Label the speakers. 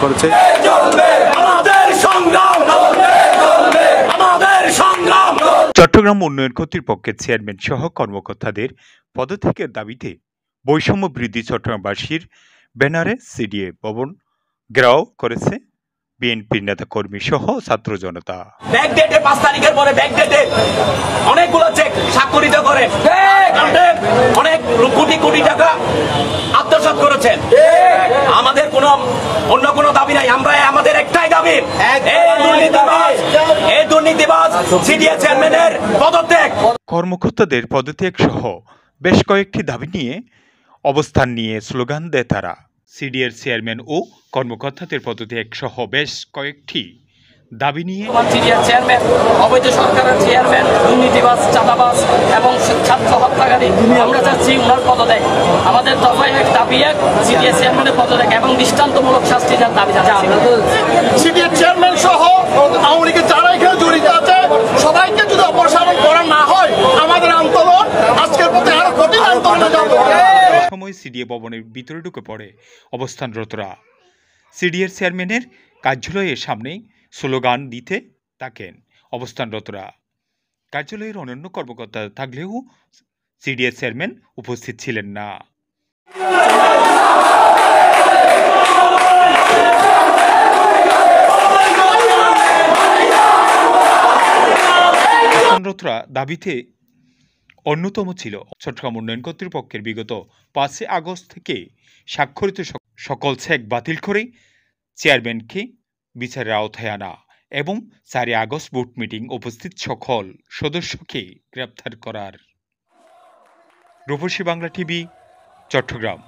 Speaker 1: করেছে।
Speaker 2: চট্টগ্রাম উন্নয়ন কর্তৃপক্ষের চেয়ারম্যান সহ কর্মকর্তাদের পদত্যাগের দাবিতে বৈষম্য বৃদ্ধি চট্টগ্রামবাসীর ব্যানারে সিডিএ ভবন ঘেরাও করেছে বিএনপির নেতাকর্মী সহ ছাত্র জনতা।
Speaker 3: ব্যাকডেটে 5 তারিখের পরে ব্যাকডেটে অনেকগুলো চেক স্বাক্ষরিত করে অনেক কোটি কোটি টাকা আত্মসাৎ করেছেন। আমাদের অন্য কোনো দাবি নাই, আমরা আমাদের একটাই দাবি, এই দুর্নীতিবাজ সিডিএ চেয়ারম্যানের পদত্যাগ।
Speaker 2: কর্মকর্তাদের পদত্যাগ সহ বেশ কয়েকটি দাবি নিয়ে অবস্থান নিয়ে স্লোগান দেয় তারা। সিডিএর চেয়ারম্যান ও কর্মকর্তাদের পদত্যাগ সহ বেশ কয়েকটি দাবি নিয়ে
Speaker 3: সিডিএর চেয়ারম্যান, অবৈধ সরকারের চেয়ারম্যান, দুর্নীতিবাজ, চাঁদাবাজ এবং ছাত্র হত্যাকারী, আমরা চাচ্ছি ওনার পদত্যাগ। আমাদের দফায় এক দাবি, এক সিডিএর চেয়ারম্যানের পদত্যাগ এবং দৃষ্টান্তমূলক শাস্তি দেওয়ার দাবি জানাচ্ছি।
Speaker 4: সিডিএর চেয়ারম্যান সহ আওয়ামী লীগের যারা এখানে জড়িত আছে সবাইকে যদি অপসারণ করা না হয় আমাদের আন্দোলন আজকের পথে আরো কঠিন আন্দোলনে যাব।
Speaker 2: সময় সিডিএ ভবনের ভিতরে ঢুকে পড়ে অবস্থানরতরা। সিডিএর চেয়ারম্যানের কার্যালয়ের সামনে স্লোগান দিতে থাকেন অবস্থানরতরা। কার্যালয়ের অন্যান্য কর্মকর্তা থাকলেও সিডিএর চেয়ারম্যান উপস্থিত ছিলেন না। অবস্থানরতরা দাবিতে অন্যতম ছিল চট্টগ্রাম উন্নয়ন কর্তৃপক্ষের বিগত 5 আগস্ট থেকে স্বাক্ষরিত সকল চেক বাতিল করে চেয়ারম্যানকে বিচারের আওতায় আনা এবং 4 আগস্ট বোর্ড মিটিং উপস্থিত সকল সদস্যকে গ্রেপ্তার করার। রূপসী বাংলা টিভি, চট্টগ্রাম।